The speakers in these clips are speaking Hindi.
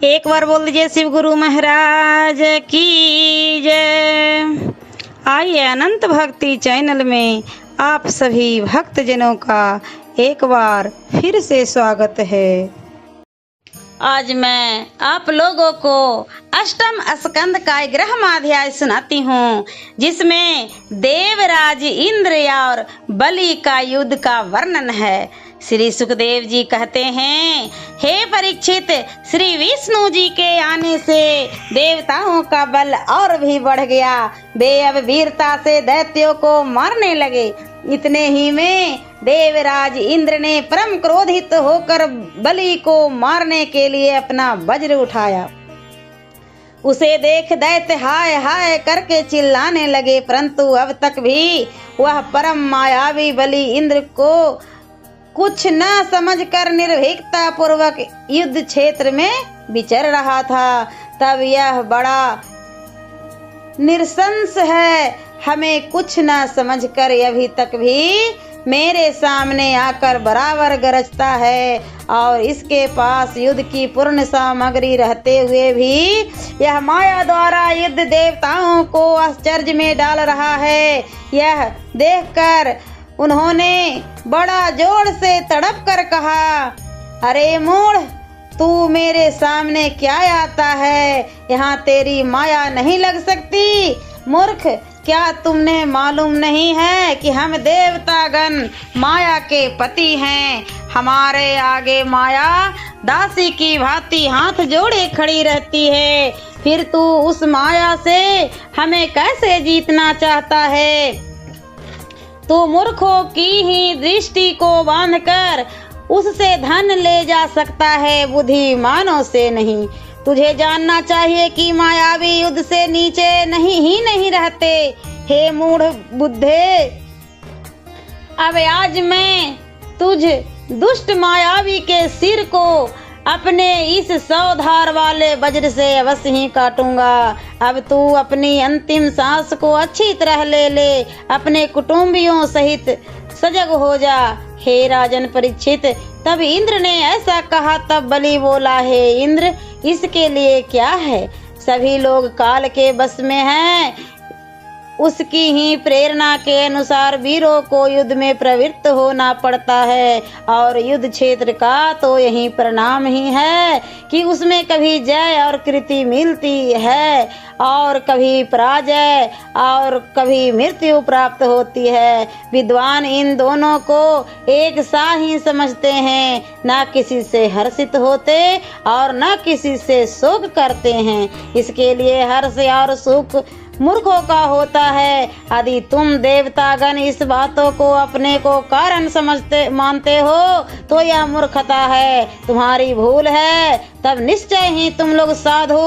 एक बार बोल दीजिए शिव गुरु महाराज की जय। आइए अनंत भक्ति चैनल में आप सभी भक्तजनों का एक बार फिर से स्वागत है। आज मैं आप लोगों को अष्टम स्कंद का ग्रहमाध्याय सुनाती हूँ, जिसमें देवराज इंद्र और बलि का युद्ध का वर्णन है। श्री सुखदेव जी कहते हैं, हे परीक्षित, श्री विष्णु जी के आने से देवताओं का बल और भी बढ़ गया। वे अब वीरता से दैत्यों को मारने लगे। इतने ही में देवराज इंद्र ने परम क्रोधित होकर बलि को मारने के लिए अपना वज्र उठाया। उसे देख दैत्य हाय हाय करके चिल्लाने लगे, परंतु अब तक भी वह परम मायावी बलि इंद्र को कुछ न समझकर निर्भीकता पूर्वक युद्ध क्षेत्र में विचर रहा था। तब यह बड़ा निरसंस है, हमें कुछ न समझकर अभी तक भी मेरे सामने आकर बराबर गरजता है, और इसके पास युद्ध की पूर्ण सामग्री रहते हुए भी यह माया द्वारा युद्ध देवताओं को आश्चर्य में डाल रहा है। यह देखकर उन्होंने बड़ा जोर से तड़प कर कहा, अरे मूढ़, तू मेरे सामने क्या आता है? यहाँ तेरी माया नहीं लग सकती। मूर्ख, क्या तुमने मालूम नहीं है कि हम देवतागण माया के पति हैं? हमारे आगे माया दासी की भांति हाथ जोड़े खड़ी रहती है। फिर तू उस माया से हमें कैसे जीतना चाहता है? तू मूर्खों की ही दृष्टि को बांधकर उससे धन ले जा सकता है, बुद्धिमानों से नहीं। तुझे जानना चाहिए कि मायावी युद्ध से नीचे नहीं रहते। हे मूढ़ बुद्धे, अब आज मैं तुझ दुष्ट मायावी के सिर को अपने इस 100 धार वाले वज्र से अवश्य ही काटूंगा। अब तू अपनी अंतिम सांस को अच्छी तरह ले अपने कुटुंबियों सहित सजग हो जा। हे राजन परीक्षित, तब इंद्र ने ऐसा कहा। तब बलि बोला, हे इंद्र, इसके लिए क्या है? सभी लोग काल के बस में हैं। उसकी ही प्रेरणा के अनुसार वीरों को युद्ध में प्रवृत्त होना पड़ता है, और युद्ध क्षेत्र का तो यही परिणाम ही है कि उसमें कभी जय और कृति मिलती है, और कभी पराजय और कभी मृत्यु प्राप्त होती है। विद्वान इन दोनों को एक सा ही समझते हैं, न किसी से हर्षित होते और न किसी से शोक करते हैं। इसके लिए हर्ष और सुख मूर्खों का होता है। यदि तुम देवतागण इस बातों को अपने को कारण मानते हो तो यह मूर्खता है, तुम्हारी भूल है। तब निश्चय ही तुम लोग साधु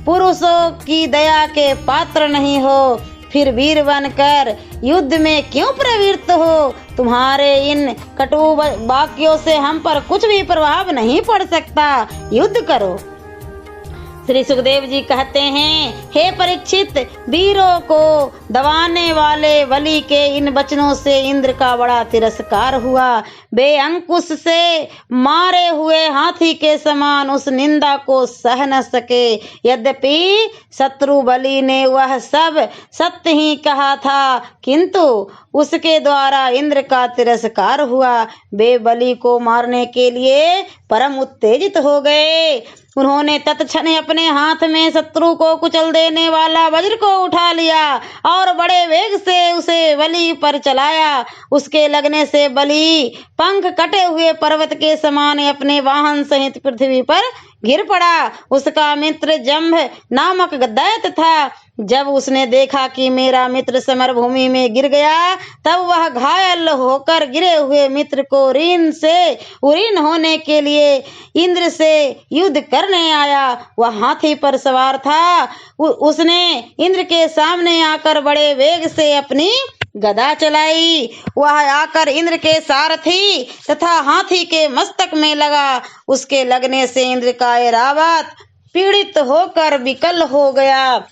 पुरुषों की दया के पात्र नहीं हो। फिर वीर बनकर युद्ध में क्यों प्रवृत्त हो? तुम्हारे इन कटु वाक्यों से हम पर कुछ भी प्रभाव नहीं पड़ सकता। युद्ध करो। श्री सुखदेव जी कहते हैं, हे परीक्षित, वीरों को दबाने वाले बलि के इन वचनों से इंद्र का बड़ा तिरस्कार हुआ। वे अंकुश से मारे हुए हाथी के समान उस निंदा को सह न सके। यद्यपि शत्रु बलि ने वह सब सत्य ही कहा था, किंतु उसके द्वारा इंद्र का तिरस्कार हुआ। वे बलि को मारने के लिए परम उत्तेजित हो गए। उन्होंने तत्क्षण अपने हाथ में शत्रु को कुचल देने वाला वज्र को उठा लिया और बड़े वेग से उसे बलि पर चलाया। उसके लगने से बलि पंख कटे हुए पर्वत के समान अपने वाहन सहित पृथ्वी पर गिर पड़ा। उसका मित्र जंभ नामक दैत्य था। जब उसने देखा कि मेरा मित्र समरभूमि में गिर गया, तब वह घायल होकर गिरे हुए मित्र को उरीन होने के लिए इंद्र से युद्ध करने आया। वह हाथी पर सवार था। उसने इंद्र के सामने आकर बड़े वेग से अपनी गदा चलाई। वह आकर इंद्र के सारथी तथा हाथी के मस्तक में लगा। उसके लगने से इंद्र का ऐरावत पीड़ित होकर विकल हो गया,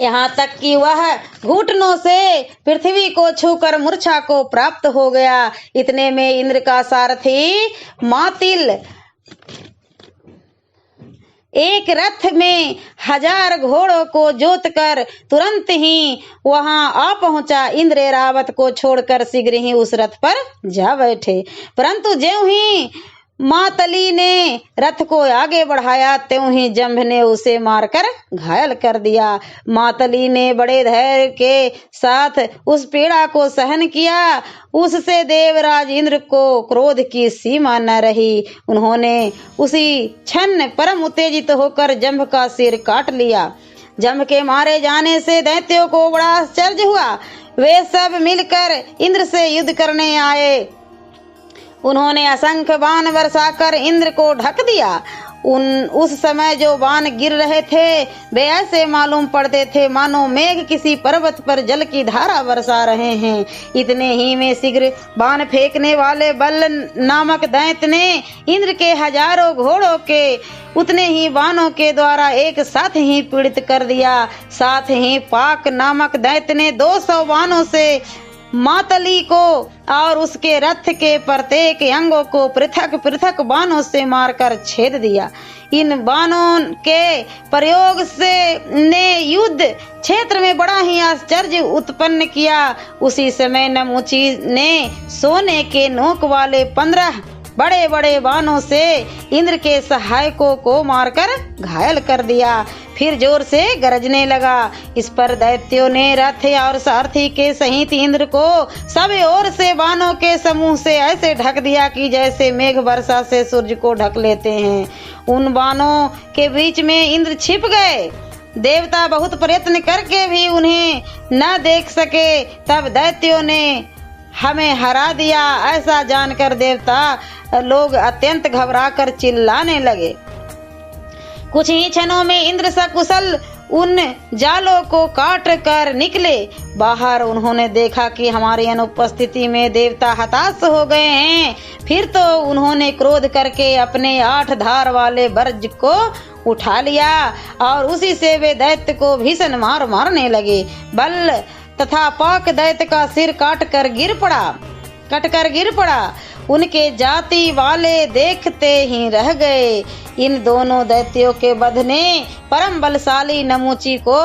यहाँ तक कि वह घुटनों से पृथ्वी को छूकर मूर्छा को प्राप्त हो गया। इतने में इंद्र का सारथी मातिल एक रथ में 1000 घोड़ों को जोत कर तुरंत ही वहां आ पहुंचा। इंद्र ऐरावत को छोड़कर शीघ्र ही उस रथ पर जा बैठे, परंतु ज्यों ही मातली ने रथ को आगे बढ़ाया त्यों ही जंभ ने उसे मारकर घायल कर दिया। मातली ने बड़े धैर्य के साथ उस पीड़ा को सहन किया। उससे देवराज इंद्र को क्रोध की सीमा न रही। उन्होंने उसी क्षण परम उत्तेजित होकर जंभ का सिर काट लिया। जंभ के मारे जाने से दैत्यों को बड़ा आश्चर्य हुआ। वे सब मिलकर इंद्र से युद्ध करने आए। उन्होंने असंख्य बाण बरसाकर इंद्र को ढक दिया। उस समय जो बाण गिर रहे थे वे ऐसे मालूम पड़ते थे मानो मेघ किसी पर्वत पर जल की धारा बरसा रहे हैं। इतने ही में शीघ्र बाण फेंकने वाले बल नामक दैत्य ने इंद्र के 1000 घोड़ों के उतने ही बाणों के द्वारा एक साथ ही पीड़ित कर दिया। साथ ही पाक नामक दैत्य ने 200 बाणों से मातली को और उसके रथ के प्रत्येक अंगों को पृथक पृथक बाणों से मारकर छेद दिया। इन बाणों के प्रयोग से ने युद्ध क्षेत्र में बड़ा ही आश्चर्य उत्पन्न किया। उसी समय नमुची ने सोने के नोक वाले 15 बड़े बड़े बाणों से इंद्र के सहायकों को मारकर घायल कर दिया। फिर जोर से गरजने लगा। इस पर दैत्यों ने रथ और सारथी के सहित इंद्र को सब ओर से बाणों के समूह से ऐसे ढक दिया कि जैसे मेघ वर्षा से सूर्य को ढक लेते हैं। उन बाणों के बीच में इंद्र छिप गए। देवता बहुत प्रयत्न करके भी उन्हें न देख सके। तब दैत्यों ने हमें हरा दिया ऐसा जानकर देवता लोग अत्यंत घबराकर चिल्लाने लगे। कुछ ही क्षणों में इंद्र सकुशल उन जालों को काट कर निकले बाहर। उन्होंने देखा कि हमारी अनुपस्थिति में देवता हताश हो गए हैं। फिर तो उन्होंने क्रोध करके अपने 8 धार वाले वज्र को उठा लिया और उसी से वे दैत्य को भीषण मार मारने लगे। बल तथा पाक दैत्य का सिर कट कर गिर पड़ा। उनके जाति वाले देखते ही रह गए। इन दोनों दैत्यों के वध ने परम बलशाली नमुची को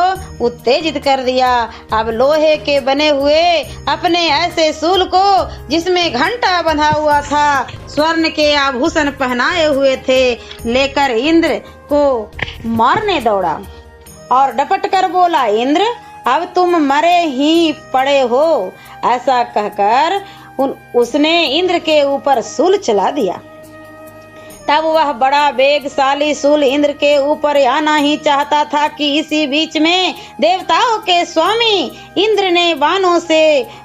उत्तेजित कर दिया। अब लोहे के बने हुए अपने ऐसे शूल को जिसमें घंटा बंधा हुआ था, स्वर्ण के आभूषण पहनाए हुए थे, लेकर इंद्र को मारने दौड़ा और डपट कर बोला, इंद्र अब तुम मरे ही पड़े हो। ऐसा कहकर उसने इंद्र के ऊपर शूल चला दिया। तब वह बड़ा वेगशाली शूल इंद्र के ऊपर आना ही चाहता था कि इसी बीच में देवताओं के स्वामी इंद्र ने बाणों से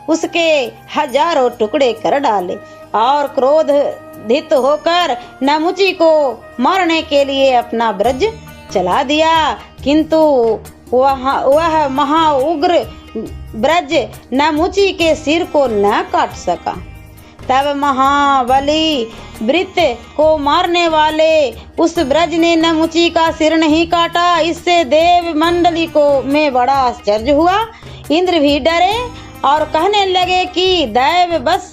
उसके 1000 टुकड़े कर डाले और क्रोधित होकर नमुची को मारने के लिए अपना वज्र चला दिया। किंतु वह महाउग्र वज्र नमुची के सिर को न काट सका। तब महाबली वृत्त को मारने वाले उस वज्र ने नमुची का सिर नहीं काटा। इससे देव मंडली को में बड़ा आश्चर्य हुआ। इंद्र भी डरे और कहने लगे कि दैव बस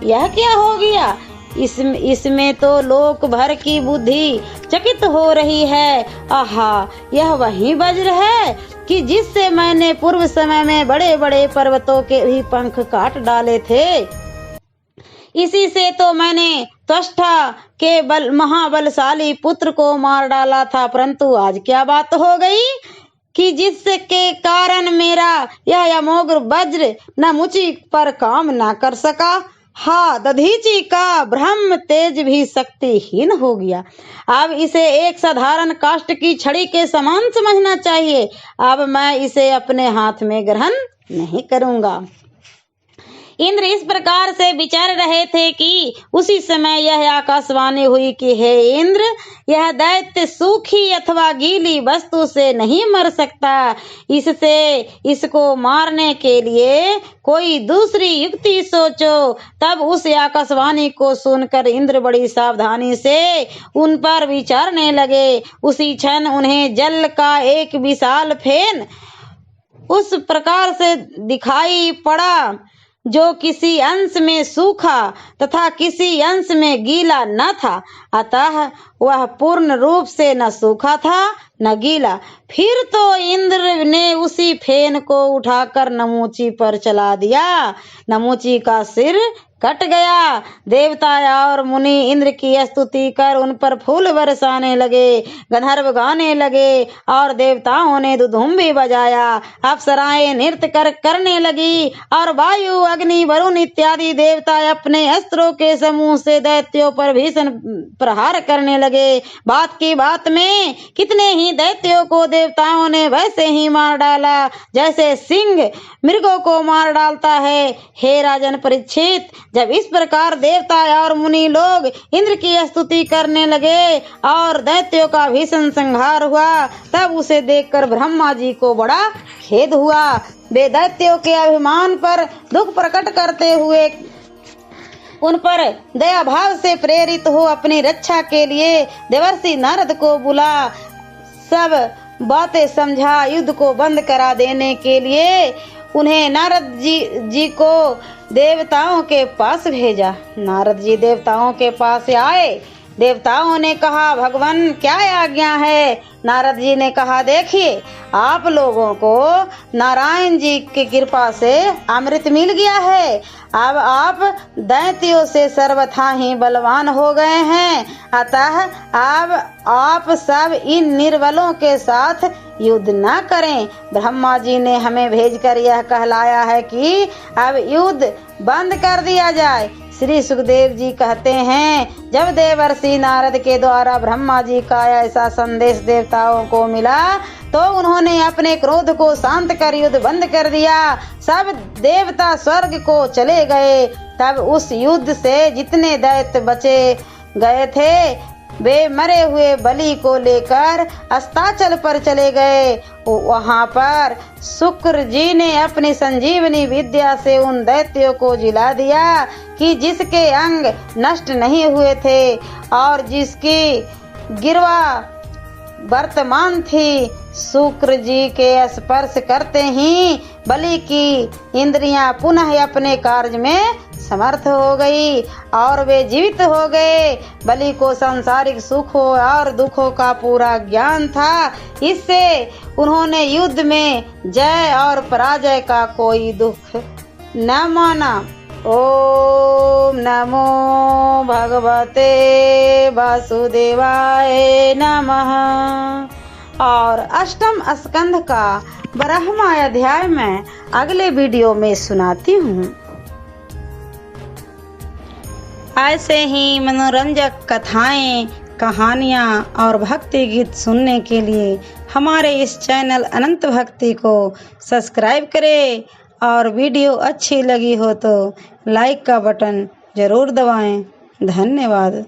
यह क्या हो गया। इसमें तो लोक भर की बुद्धि चकित हो रही है। आहा, यह वही वज्र है कि जिससे मैंने पूर्व समय में बड़े बड़े पर्वतों के भी पंख काट डाले थे। इसी से तो मैंने त्वष्टा के महाबलशाली पुत्र को मार डाला था। परंतु आज क्या बात हो गई कि जिसके कारण मेरा यह अमोघ वज्र नमुची पर काम न कर सका। हाँ, दधीची का ब्रह्म तेज भी शक्तिहीन हो गया। अब इसे एक साधारण काष्ठ की छड़ी के समान समझना चाहिए। अब मैं इसे अपने हाथ में ग्रहण नहीं करूंगा। इंद्र इस प्रकार से विचार रहे थे कि उसी समय यह आकाशवाणी हुई कि हे इंद्र, यह दैत्य सूखी अथवा गीली वस्तु से नहीं मर सकता। इससे इसको मारने के लिए कोई दूसरी युक्ति सोचो। तब उस आकाशवाणी को सुनकर इंद्र बड़ी सावधानी से उन पर विचारने लगे। उसी क्षण उन्हें जल का एक विशाल फेन उस प्रकार से दिखाई पड़ा जो किसी अंश में सूखा तथा किसी अंश में गीला न था, अतः वह पूर्ण रूप से न सूखा था न गीला। फिर तो इंद्र ने उसी फेन को उठाकर नमूची पर चला दिया। नमूची का सिर कट गया। देवता और मुनि इंद्र की स्तुति कर उन पर फूल बरसाने लगे, गंधर्व गाने लगे और देवताओं ने दुधुम्बी बजाया। अप्सराएं नृत्य करने लगी और वायु, अग्नि, वरुण इत्यादि देवता अपने अस्त्रों के समूह से दैत्यों पर भीषण प्रहार करने लगे। बात की बात में कितने ही दैत्यों को देवताओं ने वैसे ही मार डाला जैसे सिंह मृगों को मार डालता है। हे राजन परीक्षित, जब इस प्रकार देवता और मुनि लोग इंद्र की स्तुति करने लगे और दैत्यों का भीषण संहार हुआ, तब उसे देखकर ब्रह्मा जी को बड़ा खेद हुआ। वे दैत्यों के अभिमान पर दुख प्रकट करते हुए उन पर दया भाव से प्रेरित हो अपनी रक्षा के लिए देवर्षि नारद को बुला सब बातें समझा। युद्ध को बंद करा देने के लिए उन्हें नारद जी को देवताओं के पास भेजा। नारद जी देवताओं के पास आए। देवताओं ने कहा, भगवान क्या आज्ञा है? नारद जी ने कहा, देखिए, आप लोगों को नारायण जी की कृपा से अमृत मिल गया है। अब आप दैत्यों से सर्वथा ही बलवान हो गए हैं, अतः अब आप सब इन निर्बलों के साथ युद्ध न करें। ब्रह्मा जी ने हमें भेजकर यह कहलाया है कि अब युद्ध बंद कर दिया जाए। श्री सुखदेव जी कहते हैं, जब देवर्षि नारद के द्वारा ब्रह्मा जी का ऐसा संदेश देवताओं को मिला तो उन्होंने अपने क्रोध को शांत कर युद्ध बंद कर दिया। सब देवता स्वर्ग को चले गए। तब उस युद्ध से जितने दैत्य बचे गए थे वे मरे हुए बलि को लेकर अस्ताचल पर चले गए। वहां पर शुक्र जी ने अपनी संजीवनी विद्या से उन दैत्यों को जिला दिया कि जिसके अंग नष्ट नहीं हुए थे और जिसकी गिरवा वर्तमान थी। शुक्र जी के स्पर्श करते ही बलि की इंद्रियां पुनः अपने कार्य में समर्थ हो गई और वे जीवित हो गए। बलि को सांसारिक सुखों और दुखों का पूरा ज्ञान था, इससे उन्होंने युद्ध में जय और पराजय का कोई दुख न माना। ओम नमो भगवते वासुदेवाय नमः। और अष्टम स्कंध का 12वां अध्याय मैं अगले वीडियो में सुनाती हूँ। ऐसे ही मनोरंजक कथाएं, कहानियाँ और भक्ति गीत सुनने के लिए हमारे इस चैनल अनंत भक्ति को सब्सक्राइब करें और वीडियो अच्छी लगी हो तो लाइक का बटन जरूर दबाएं। धन्यवाद।